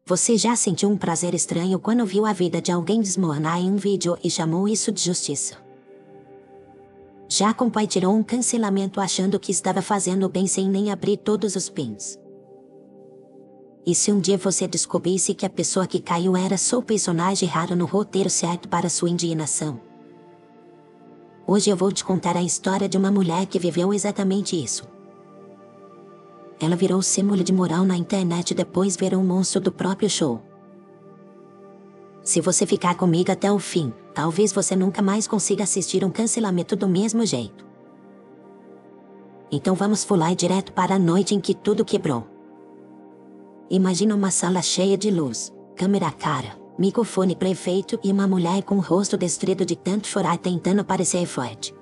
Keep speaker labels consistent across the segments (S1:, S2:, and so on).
S1: Você já sentiu um prazer estranho quando viu a vida de alguém desmoronar em um vídeo e chamou isso de justiça? Já compartilhou um cancelamento achando que estava fazendo bem sem nem abrir todos os pins? E se um dia você descobrisse que a pessoa que caiu era só o personagem raro no roteiro certo para sua indignação? Hoje eu vou te contar a história de uma mulher que viveu exatamente isso. Ela virou símbolo de moral na internet depois de ver um monstro do próprio show. Se você ficar comigo até o fim, talvez você nunca mais consiga assistir um cancelamento do mesmo jeito. Então vamos pular direto para a noite em que tudo quebrou. Imagina uma sala cheia de luz, câmera cara, microfone perfeito e uma mulher com o rosto destruído de tanto chorar tentando parecer forte.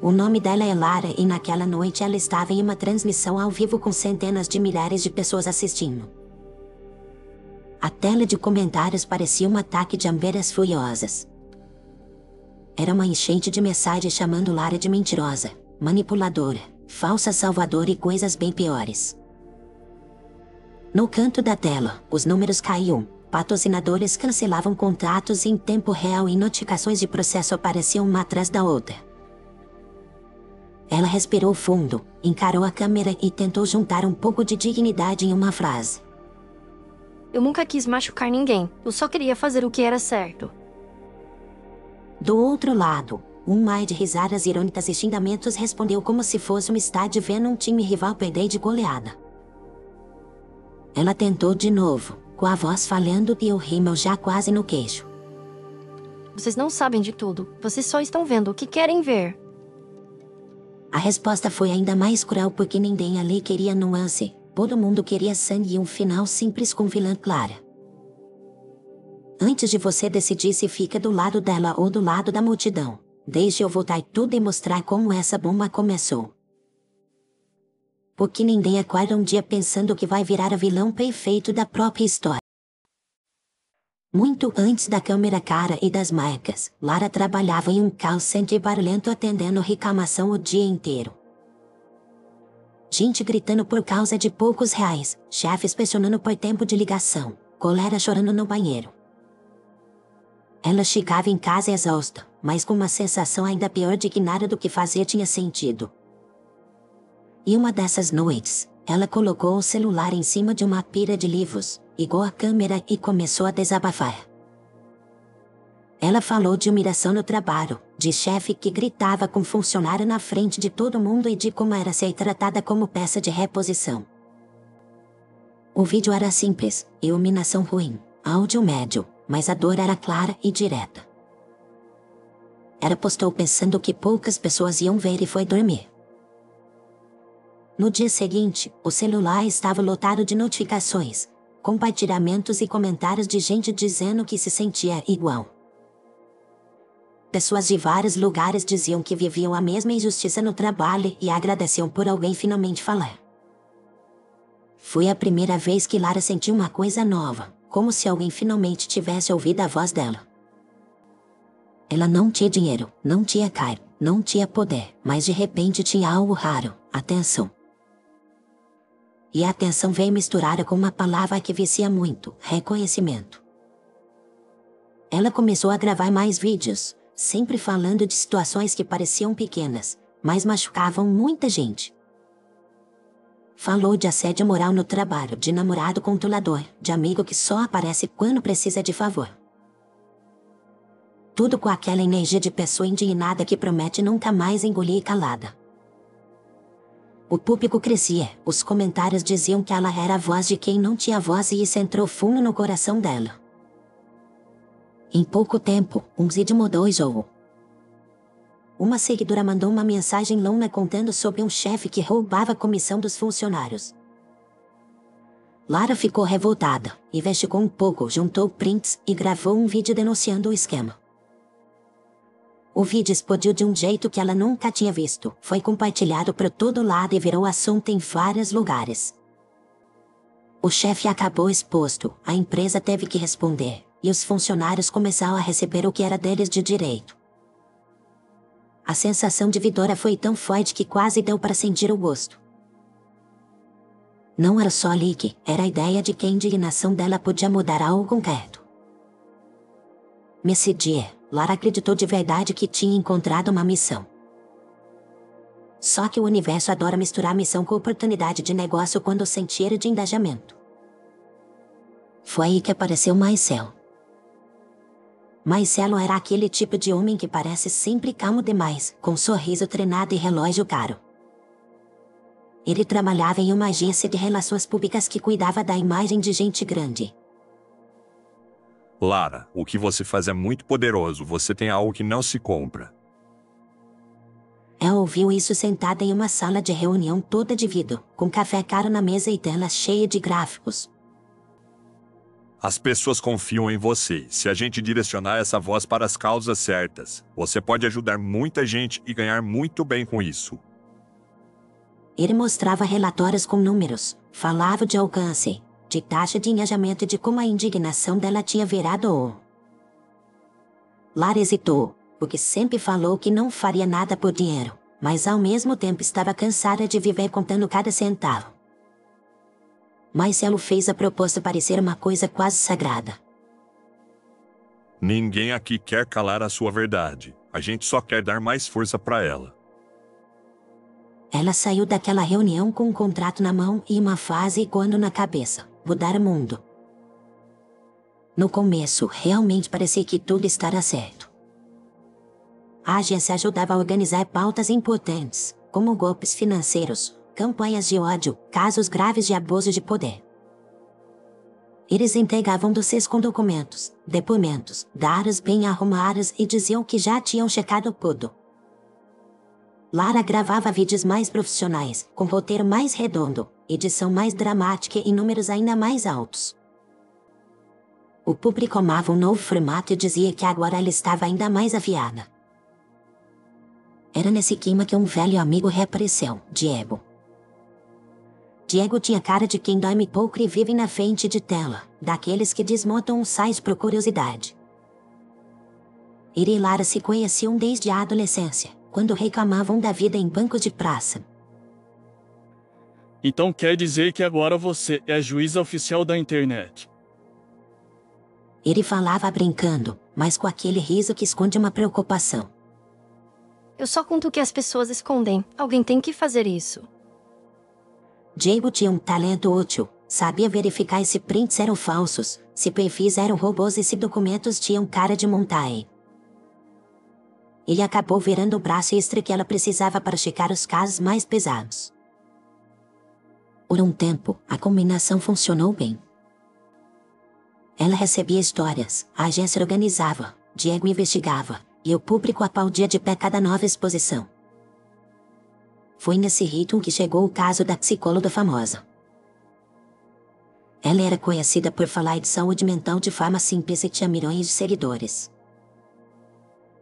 S1: O nome dela é Lara e naquela noite ela estava em uma transmissão ao vivo com centenas de milhares de pessoas assistindo. A tela de comentários parecia um ataque de abelhas furiosas. Era uma enchente de mensagens chamando Lara de mentirosa, manipuladora, falsa salvadora e coisas bem piores. No canto da tela, os números caíam, patrocinadores cancelavam contratos em tempo real e notificações de processo apareciam uma atrás da outra. Ela respirou fundo, encarou a câmera e tentou juntar um pouco de dignidade em uma frase.
S2: Eu nunca quis machucar ninguém, eu só queria fazer o que era certo.
S1: Do outro lado, um mar de risadas irônicas e xingamentos respondeu como se fosse um estádio vendo um time rival perder de goleada. Ela tentou de novo, com a voz falhando e o rímel já quase no queixo.
S2: Vocês não sabem de tudo, vocês só estão vendo o que querem ver.
S1: A resposta foi ainda mais cruel porque ninguém ali queria nuance. Todo mundo queria sangue e um final simples com vilã clara. Antes de você decidir se fica do lado dela ou do lado da multidão, deixe eu voltar tudo e mostrar como essa bomba começou. Porque ninguém acorda um dia pensando que vai virar a vilão perfeito da própria história. Muito antes da câmera cara e das marcas, Lara trabalhava em um call center barulhento atendendo reclamação o dia inteiro. Gente gritando por causa de poucos reais, chefes pressionando por tempo de ligação, colega chorando no banheiro. Ela chegava em casa exausta, mas com uma sensação ainda pior de que nada do que fazia tinha sentido. E uma dessas noites, ela colocou o celular em cima de uma pilha de livros, ligou a câmera e começou a desabafar. Ela falou de humilhação no trabalho, de chefe que gritava com funcionário na frente de todo mundo e de como era ser tratada como peça de reposição. O vídeo era simples, iluminação ruim, áudio médio, mas a dor era clara e direta. Ela postou pensando que poucas pessoas iam ver e foi dormir. No dia seguinte, o celular estava lotado de notificações, compartilhamentos e comentários de gente dizendo que se sentia igual. Pessoas de vários lugares diziam que viviam a mesma injustiça no trabalho e agradeciam por alguém finalmente falar. Foi a primeira vez que Lara sentiu uma coisa nova, como se alguém finalmente tivesse ouvido a voz dela. Ela não tinha dinheiro, não tinha cargo, não tinha poder, mas de repente tinha algo raro, atenção. E a atenção veio misturada com uma palavra que vicia muito, reconhecimento. Ela começou a gravar mais vídeos, sempre falando de situações que pareciam pequenas, mas machucavam muita gente. Falou de assédio moral no trabalho, de namorado controlador, de amigo que só aparece quando precisa de favor. Tudo com aquela energia de pessoa indignada que promete nunca mais engolir calada. O público crescia, os comentários diziam que ela era a voz de quem não tinha voz e isso entrou fundo no coração dela. Em pouco tempo, um vídeo mudou o jogo. Uma seguidora mandou uma mensagem longa contando sobre um chefe que roubava a comissão dos funcionários. Lara ficou revoltada, investigou um pouco, juntou prints e gravou um vídeo denunciando o esquema. O vídeo explodiu de um jeito que ela nunca tinha visto, foi compartilhado por todo lado e virou assunto em vários lugares. O chefe acabou exposto, a empresa teve que responder, e os funcionários começaram a receber o que era deles de direito. A sensação de vitória foi tão forte que quase deu para sentir o gosto. Não era só leak, era a ideia de que a indignação dela podia mudar algo concreto. Nesse dia, Lara acreditou de verdade que tinha encontrado uma missão. Só que o universo adora misturar missão com oportunidade de negócio quando sente cheiro de engajamento. Foi aí que apareceu Marcelo. Marcelo era aquele tipo de homem que parece sempre calmo demais, com sorriso treinado e relógio caro. Ele trabalhava em uma agência de relações públicas que cuidava da imagem de gente grande.
S3: Lara, o que você faz é muito poderoso, você tem algo que não se compra.
S1: Ela ouviu isso sentada em uma sala de reunião toda de vidro, com café caro na mesa e tela cheia de gráficos.
S3: As pessoas confiam em você. Se a gente direcionar essa voz para as causas certas, você pode ajudar muita gente e ganhar muito bem com isso.
S1: Ele mostrava relatórios com números, falava de alcance, de taxa de engajamento e de como a indignação dela tinha virado ouro. Lara hesitou, porque sempre falou que não faria nada por dinheiro, mas ao mesmo tempo estava cansada de viver contando cada centavo. Marcelo fez a proposta parecer uma coisa quase sagrada.
S3: Ninguém aqui quer calar a sua verdade. A gente só quer dar mais força para ela.
S1: Ela saiu daquela reunião com um contrato na mão e uma frase quando na cabeça: mudar o mundo. No começo, realmente parecia que tudo estaria certo. A agência ajudava a organizar pautas importantes, como golpes financeiros, campanhas de ódio, casos graves de abuso de poder. Eles entregavam dossiês com documentos, depoimentos, dados bem arrumados e diziam que já tinham checado tudo. Lara gravava vídeos mais profissionais, com roteiro mais redondo, edição mais dramática e números ainda mais altos. O público amava um novo formato e dizia que agora ela estava ainda mais afiada. Era nesse clima que um velho amigo reapareceu, Diego. Diego tinha cara de quem dorme pouco e vive na frente de tela, daqueles que desmontam um site por curiosidade. Ele e Lara se conheciam desde a adolescência, quando reclamavam da vida em bancos de praça.
S4: Então quer dizer que agora você é a juíza oficial da internet?
S1: Ele falava brincando, mas com aquele riso que esconde uma preocupação.
S2: Eu só conto o que as pessoas escondem. Alguém tem que fazer isso.
S1: Diego tinha um talento útil. Sabia verificar se prints eram falsos, se perfis eram robôs e se documentos tinham cara de montagem. Ele acabou virando o braço extra que ela precisava para checar os casos mais pesados. Por um tempo, a combinação funcionou bem. Ela recebia histórias, a agência organizava, Diego investigava, e o público aplaudia de pé cada nova exposição. Foi nesse ritmo que chegou o caso da psicóloga famosa. Ela era conhecida por falar de saúde mental de forma simples e tinha milhões de seguidores.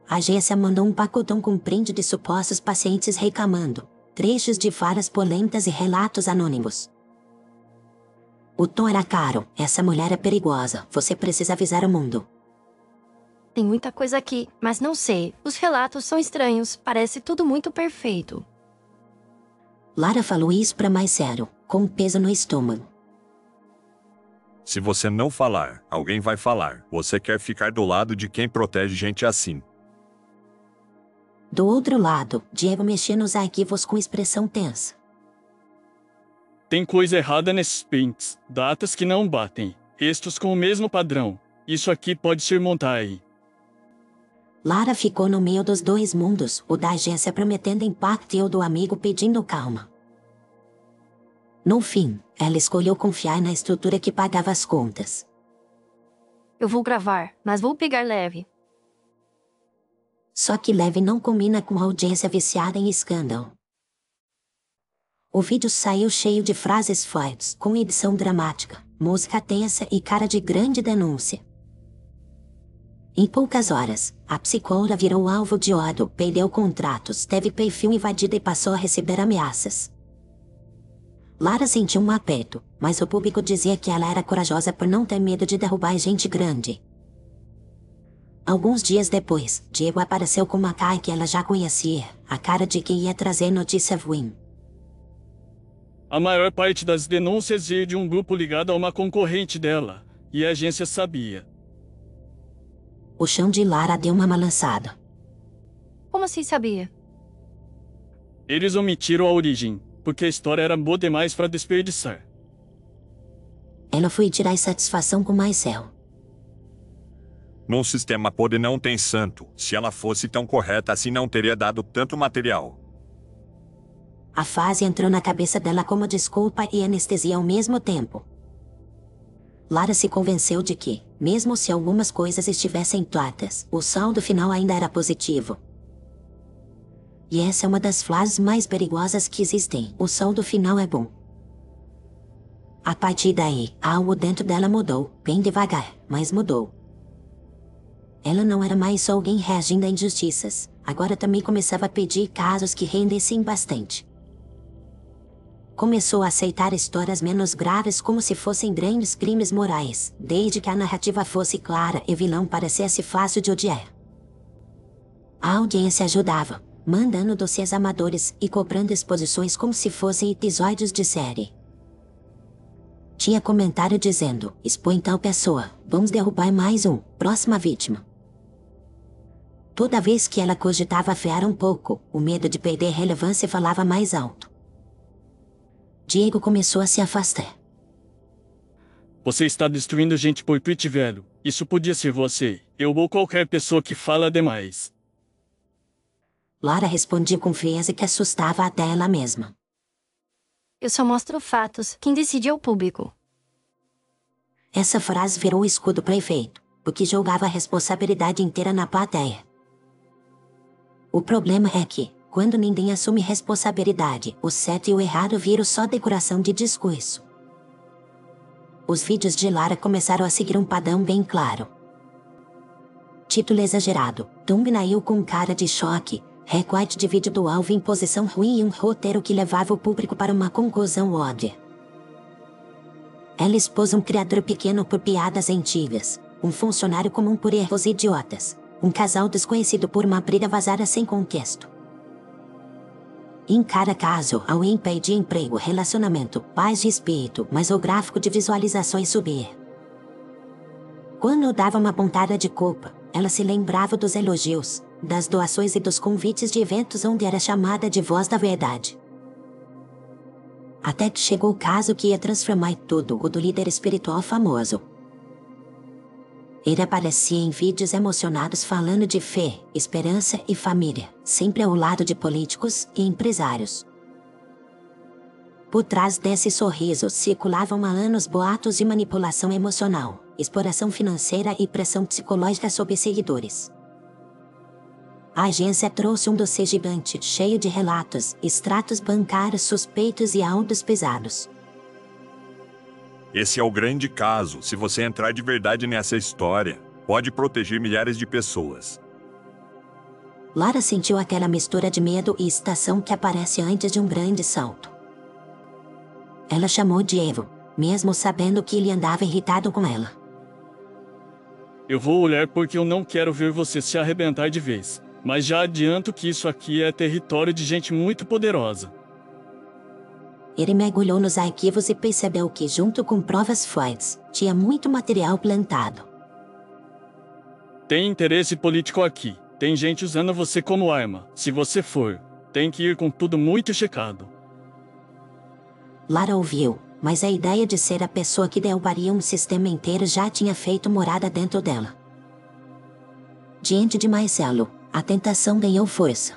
S1: A agência mandou um pacotão com print de supostos pacientes reclamando, trechos de falas polêmicas e relatos anônimos. O tom era caro, essa mulher é perigosa, você precisa avisar o mundo.
S2: Tem muita coisa aqui, mas não sei. Os relatos são estranhos, parece tudo muito perfeito.
S1: Lara falou isso para Marcelo, com um peso no estômago.
S3: Se você não falar, alguém vai falar. Você quer ficar do lado de quem protege gente assim.
S1: Do outro lado, Diego mexia nos arquivos com expressão tensa.
S4: Tem coisa errada nesses prints, datas que não batem, estes com o mesmo padrão. Isso aqui pode ser montagem.
S1: Lara ficou no meio dos dois mundos, o da agência prometendo impacto e o do amigo pedindo calma. No fim, ela escolheu confiar na estrutura que pagava as contas.
S2: Eu vou gravar, mas vou pegar leve.
S1: Só que leve não combina com a audiência viciada em escândalo. O vídeo saiu cheio de frases fortes, com edição dramática, música tensa e cara de grande denúncia. Em poucas horas, a psicóloga virou alvo de ódio, perdeu contratos, teve perfil invadido e passou a receber ameaças. Lara sentiu um aperto, mas o público dizia que ela era corajosa por não ter medo de derrubar gente grande. Alguns dias depois, Diego apareceu com uma cara que ela já conhecia, a cara de quem ia trazer notícia ruim.
S4: A maior parte das denúncias veio de um grupo ligado a uma concorrente dela, e a agência sabia.
S1: O chão de Lara deu uma balançada.
S2: Como assim sabia?
S4: Eles omitiram a origem, porque a história era boa demais para desperdiçar.
S1: Ela foi tirar satisfação com Marcel.
S3: Num sistema podre não tem santo. Se ela fosse tão correta assim não teria dado tanto material.
S1: A frase entrou na cabeça dela como desculpa e anestesia ao mesmo tempo. Lara se convenceu de que, mesmo se algumas coisas estivessem tortas, o saldo final ainda era positivo. E essa é uma das frases mais perigosas que existem. O saldo final é bom. A partir daí, algo dentro dela mudou, bem devagar, mas mudou. Ela não era mais só alguém reagindo a injustiças, agora também começava a pedir casos que rendessem bastante. Começou a aceitar histórias menos graves como se fossem grandes crimes morais, desde que a narrativa fosse clara e vilão parecesse fácil de odiar. A audiência ajudava, mandando dossiês amadores e cobrando exposições como se fossem episódios de série. Tinha comentário dizendo, expõe tal pessoa, vamos derrubar mais um, próxima vítima. Toda vez que ela cogitava afiar um pouco, o medo de perder relevância falava mais alto. Diego começou a se afastar.
S4: Você está destruindo gente por tweet velho. Isso podia ser você, eu ou qualquer pessoa que fala demais.
S1: Lara respondia com frieza que assustava até ela mesma.
S2: Eu só mostro fatos, quem decide é o público.
S1: Essa frase virou escudo para efeito, porque jogava a responsabilidade inteira na plateia. O problema é que, quando ninguém assume responsabilidade, o certo e o errado viram só decoração de discurso. Os vídeos de Lara começaram a seguir um padrão bem claro. Título exagerado, thumbnail com cara de choque, recorte de vídeo do alvo em posição ruim e um roteiro que levava o público para uma conclusão óbvia. Ela expôs um criador pequeno por piadas antigas, um funcionário comum por erros idiotas, um casal desconhecido por uma briga vazada sem contexto. Em cada caso, alguém perdia emprego, relacionamento, paz de espírito, mas o gráfico de visualizações subia. Quando dava uma pontada de culpa, ela se lembrava dos elogios, das doações e dos convites de eventos onde era chamada de voz da verdade. Até que chegou o caso que ia transformar tudo, o do líder espiritual famoso. Ele aparecia em vídeos emocionados falando de fé, esperança e família, sempre ao lado de políticos e empresários. Por trás desse sorriso circulavam há anos boatos de manipulação emocional, exploração financeira e pressão psicológica sobre seguidores. A agência trouxe um dossiê gigante, cheio de relatos, extratos bancários suspeitos e áudios pesados.
S3: Esse é o grande caso. Se você entrar de verdade nessa história, pode proteger milhares de pessoas.
S1: Lara sentiu aquela mistura de medo e excitação que aparece antes de um grande salto. Ela chamou Diego, mesmo sabendo que ele andava irritado com ela.
S4: Eu vou olhar porque eu não quero ver você se arrebentar de vez. Mas já adianto que isso aqui é território de gente muito poderosa.
S1: Ele mergulhou nos arquivos e percebeu que, junto com provas fortes, tinha muito material plantado.
S4: Tem interesse político aqui. Tem gente usando você como arma. Se você for, tem que ir com tudo muito checado.
S1: Lara ouviu, mas a ideia de ser a pessoa que derrubaria um sistema inteiro já tinha feito morada dentro dela. Diante de Marcelo, a tentação ganhou força.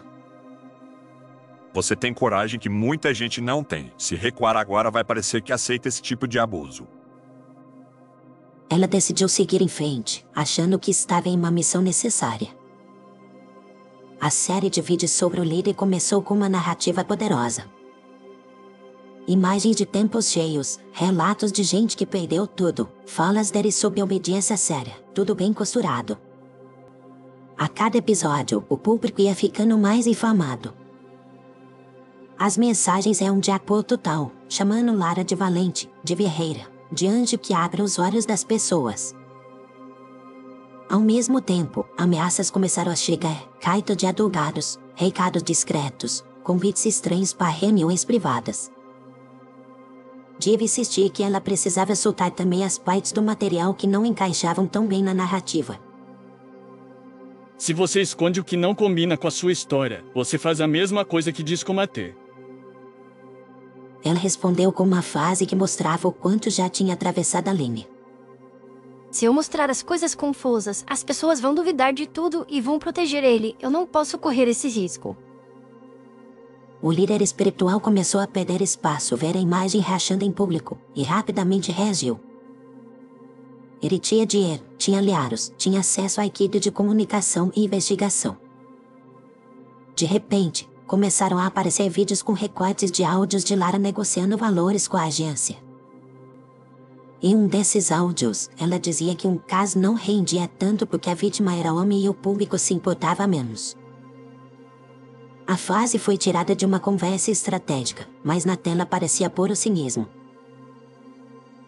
S3: Você tem coragem que muita gente não tem. Se recuar agora vai parecer que aceita esse tipo de abuso.
S1: Ela decidiu seguir em frente, achando que estava em uma missão necessária. A série de vídeos sobre o líder começou com uma narrativa poderosa. Imagens de tempos cheios, relatos de gente que perdeu tudo, falas dele sob obediência séria, tudo bem costurado. A cada episódio, o público ia ficando mais inflamado. As mensagens eram de apoio total, chamando Lara de valente, de guerreira, de anjo que abre os olhos das pessoas. Ao mesmo tempo, ameaças começaram a chegar, cartas de advogados, recados discretos, convites estranhos para reuniões privadas. Dave insistia que ela precisava soltar também as partes do material que não encaixavam tão bem na narrativa.
S4: Se você esconde o que não combina com a sua história, você faz a mesma coisa que diz combater.
S1: Ela respondeu com uma frase que mostrava o quanto já tinha atravessado a linha.
S2: Se eu mostrar as coisas confusas, as pessoas vão duvidar de tudo e vão proteger ele. Eu não posso correr esse risco.
S1: O líder espiritual começou a perder espaço, ver a imagem rachando em público, e rapidamente reagiu. Ele tinha dinheiro, tinha aliados, tinha acesso à equipe de comunicação e investigação. De repente, começaram a aparecer vídeos com recortes de áudios de Lara negociando valores com a agência. Em um desses áudios, ela dizia que um caso não rendia tanto porque a vítima era homem e o público se importava menos. A frase foi tirada de uma conversa estratégica, mas na tela parecia puro cinismo.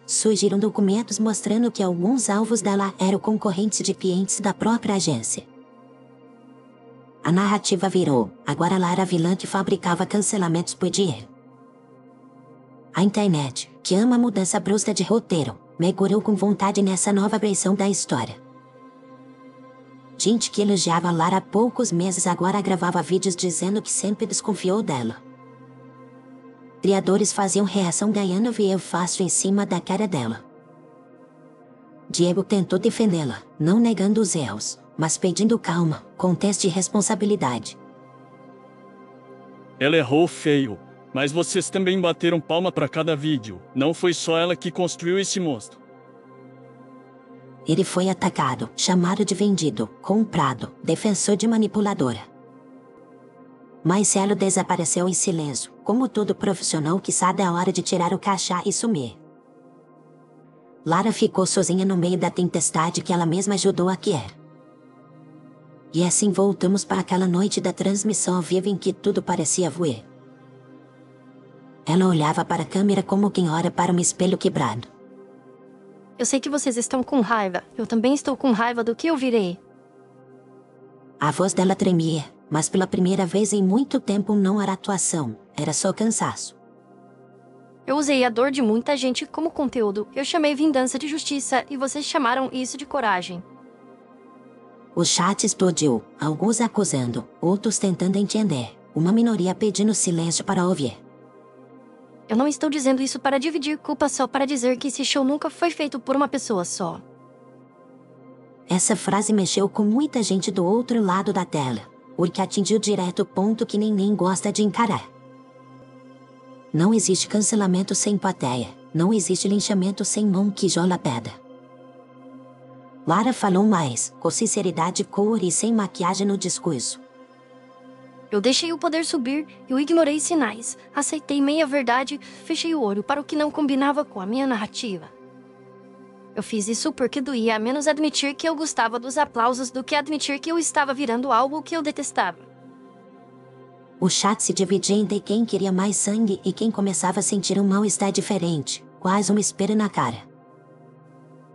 S1: Surgiram documentos mostrando que alguns alvos dela eram concorrentes de clientes da própria agência. A narrativa virou, agora Lara a vilã que fabricava cancelamentos por dinheiro. A internet, que ama a mudança brusca de roteiro, mergulhou com vontade nessa nova versão da história. Gente que elogiava Lara há poucos meses agora gravava vídeos dizendo que sempre desconfiou dela. Criadores faziam reação ganhando view fácil em cima da cara dela. Diego tentou defendê-la, não negando os erros, mas pedindo calma, contexto e responsabilidade.
S4: Ela errou feio, mas vocês também bateram palma para cada vídeo. Não foi só ela que construiu esse monstro.
S1: Ele foi atacado, chamado de vendido, comprado, defensor de manipuladora. Marcelo desapareceu em silêncio, como todo profissional que sabe a hora de tirar o crachá e sumir. Lara ficou sozinha no meio da tempestade que ela mesma ajudou a criar. E assim voltamos para aquela noite da transmissão ao vivo em que tudo parecia voar. Ela olhava para a câmera como quem olha para um espelho quebrado.
S2: Eu sei que vocês estão com raiva. Eu também estou com raiva do que eu virei.
S1: A voz dela tremia, mas pela primeira vez em muito tempo não era atuação, era só cansaço.
S2: Eu usei a dor de muita gente como conteúdo. Eu chamei vingança de justiça e vocês chamaram isso de coragem.
S1: O chat explodiu, alguns acusando, outros tentando entender, uma minoria pedindo silêncio para ouvir.
S2: Eu não estou dizendo isso para dividir culpa, só para dizer que esse show nunca foi feito por uma pessoa só.
S1: Essa frase mexeu com muita gente do outro lado da tela, o que atingiu direto o ponto que nem gosta de encarar. Não existe cancelamento sem plateia, não existe linchamento sem mão que joga pedra. Lara falou mais, com sinceridade, cor e sem maquiagem no discurso.
S2: Eu deixei o poder subir, eu ignorei sinais, aceitei meia-verdade, fechei o olho para o que não combinava com a minha narrativa. Eu fiz isso porque doía menos admitir que eu gostava dos aplausos do que admitir que eu estava virando algo que eu detestava.
S1: O chat se dividia entre quem queria mais sangue e quem começava a sentir um mal-estar diferente, quase um espelho na cara.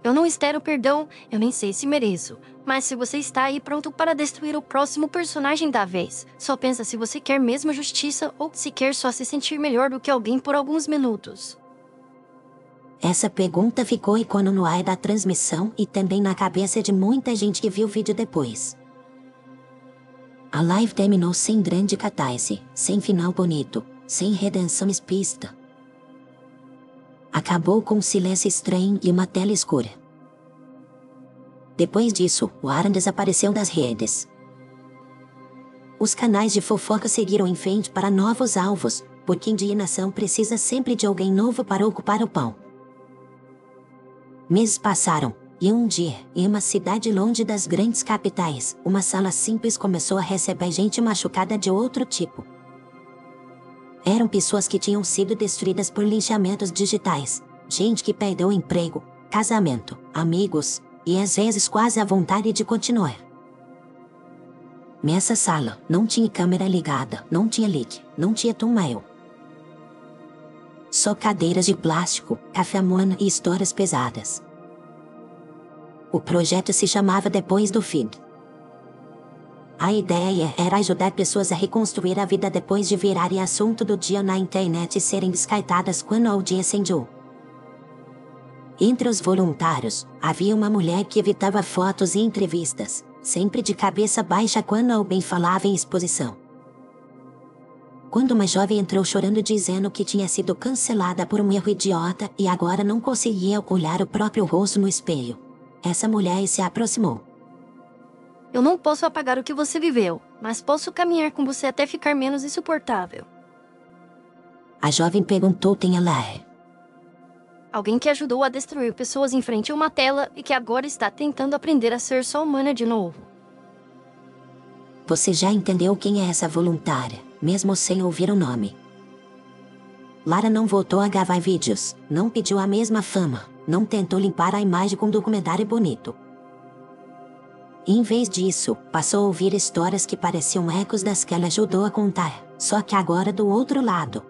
S2: Eu não espero perdão, eu nem sei se mereço. Mas se você está aí pronto para destruir o próximo personagem da vez, só pensa se você quer mesmo justiça ou se quer só se sentir melhor do que alguém por alguns minutos.
S1: Essa pergunta ficou ícone no ar da transmissão e também na cabeça de muita gente que viu o vídeo depois. A live terminou sem grande catarse, sem final bonito, sem redenção explícita. Acabou com um silêncio estranho e uma tela escura. Depois disso, o Aaron desapareceu das redes. Os canais de fofoca seguiram em frente para novos alvos, porque indignação precisa sempre de alguém novo para ocupar o pão. Meses passaram, e um dia, em uma cidade longe das grandes capitais, uma sala simples começou a receber gente machucada de outro tipo. Eram pessoas que tinham sido destruídas por linchamentos digitais, gente que perdeu o emprego, casamento, amigos, e às vezes quase a vontade de continuar. Nessa sala, não tinha câmera ligada, não tinha leak, não tinha thumbnail. Só cadeiras de plástico, café moana e histórias pesadas. O projeto se chamava Depois do Feed. A ideia era ajudar pessoas a reconstruir a vida depois de virarem assunto do dia na internet e serem descartadas quando o dia incendiou. Entre os voluntários, havia uma mulher que evitava fotos e entrevistas, sempre de cabeça baixa quando alguém falava em exposição. Quando uma jovem entrou chorando dizendo que tinha sido cancelada por um erro idiota e agora não conseguia olhar o próprio rosto no espelho, essa mulher se aproximou.
S2: Eu não posso apagar o que você viveu, mas posso caminhar com você até ficar menos insuportável.
S1: A jovem perguntou quem ela é.
S2: Alguém que ajudou a destruir pessoas em frente a uma tela e que agora está tentando aprender a ser só humana de novo.
S1: Você já entendeu quem é essa voluntária, mesmo sem ouvir o nome. Lara não voltou a gravar vídeos, não pediu a mesma fama, não tentou limpar a imagem com um documentário bonito. Em vez disso, passou a ouvir histórias que pareciam ecos das que ela ajudou a contar, só que agora do outro lado.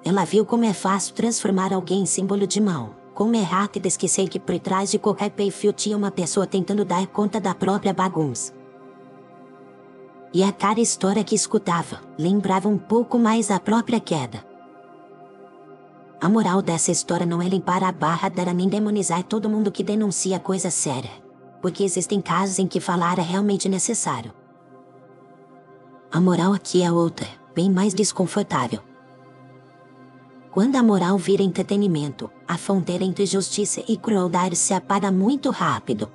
S1: Ela viu como é fácil transformar alguém em símbolo de mal, como é rápido esquecer que por trás de qualquer perfil tinha uma pessoa tentando dar conta da própria bagunça. E a cada história que escutava, lembrava um pouco mais a própria queda. A moral dessa história não é limpar a barra dela nem demonizar todo mundo que denuncia coisa séria, porque existem casos em que falar é realmente necessário. A moral aqui é outra, bem mais desconfortável. Quando a moral vira entretenimento, a fronteira entre justiça e crueldade se apaga muito rápido.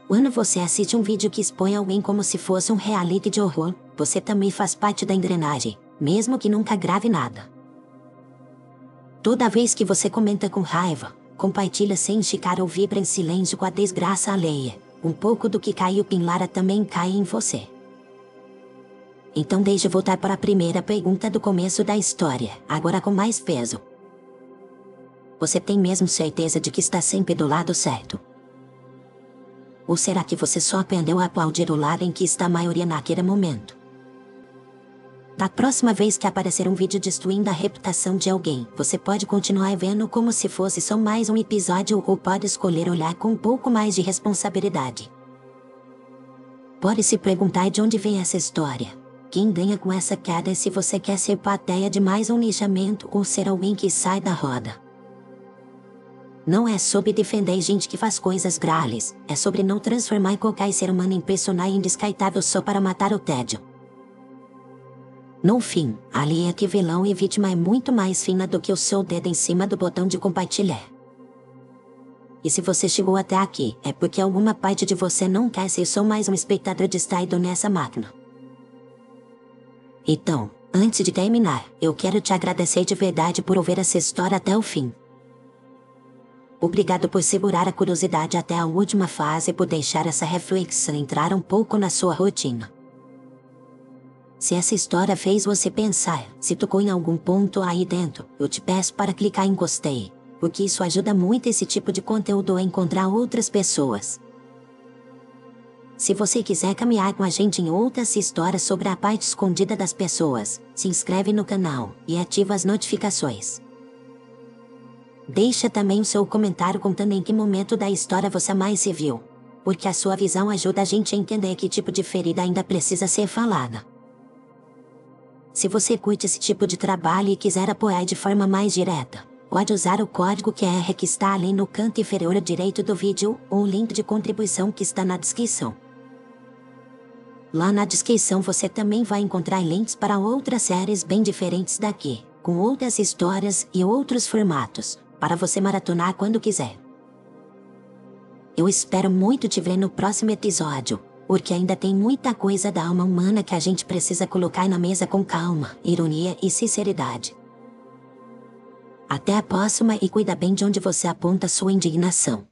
S1: Quando você assiste um vídeo que expõe alguém como se fosse um reality de horror, você também faz parte da engrenagem, mesmo que nunca grave nada. Toda vez que você comenta com raiva, compartilha sem esticar ou vibra em silêncio com a desgraça alheia, um pouco do que caiu em Lara também cai em você. Então deixa eu voltar para a primeira pergunta do começo da história, agora com mais peso. Você tem mesmo certeza de que está sempre do lado certo? Ou será que você só aprendeu a aplaudir o lado em que está a maioria naquele momento? Da próxima vez que aparecer um vídeo destruindo a reputação de alguém, você pode continuar vendo como se fosse só mais um episódio ou pode escolher olhar com um pouco mais de responsabilidade. Pode se perguntar de onde vem essa história. Quem ganha com essa queda é se você quer ser plateia de mais um lixamento ou ser alguém que sai da roda. Não é sobre defender gente que faz coisas graves, é sobre não transformar qualquer ser humano em personagem descartável só para matar o tédio. No fim, a linha entre vilão e vítima é muito mais fina do que o seu dedo em cima do botão de compartilhar. E se você chegou até aqui, é porque alguma parte de você não quer ser só mais um espectador distraído nessa máquina. Então, antes de terminar, eu quero te agradecer de verdade por ouvir essa história até o fim. Obrigado por segurar a curiosidade até a última fase e por deixar essa reflexão entrar um pouco na sua rotina. Se essa história fez você pensar, se tocou em algum ponto aí dentro, eu te peço para clicar em gostei, porque isso ajuda muito esse tipo de conteúdo a encontrar outras pessoas. Se você quiser caminhar com a gente em outras histórias sobre a parte escondida das pessoas, se inscreve no canal e ativa as notificações. Deixa também o seu comentário contando em que momento da história você mais se viu, porque a sua visão ajuda a gente a entender que tipo de ferida ainda precisa ser falada. Se você curte esse tipo de trabalho e quiser apoiar de forma mais direta, pode usar o código QR que está ali no canto inferior direito do vídeo ou o link de contribuição que está na descrição. Lá na descrição você também vai encontrar links para outras séries bem diferentes daqui, com outras histórias e outros formatos, para você maratonar quando quiser. Eu espero muito te ver no próximo episódio, porque ainda tem muita coisa da alma humana que a gente precisa colocar na mesa com calma, ironia e sinceridade. Até a próxima e cuida bem de onde você aponta sua indignação.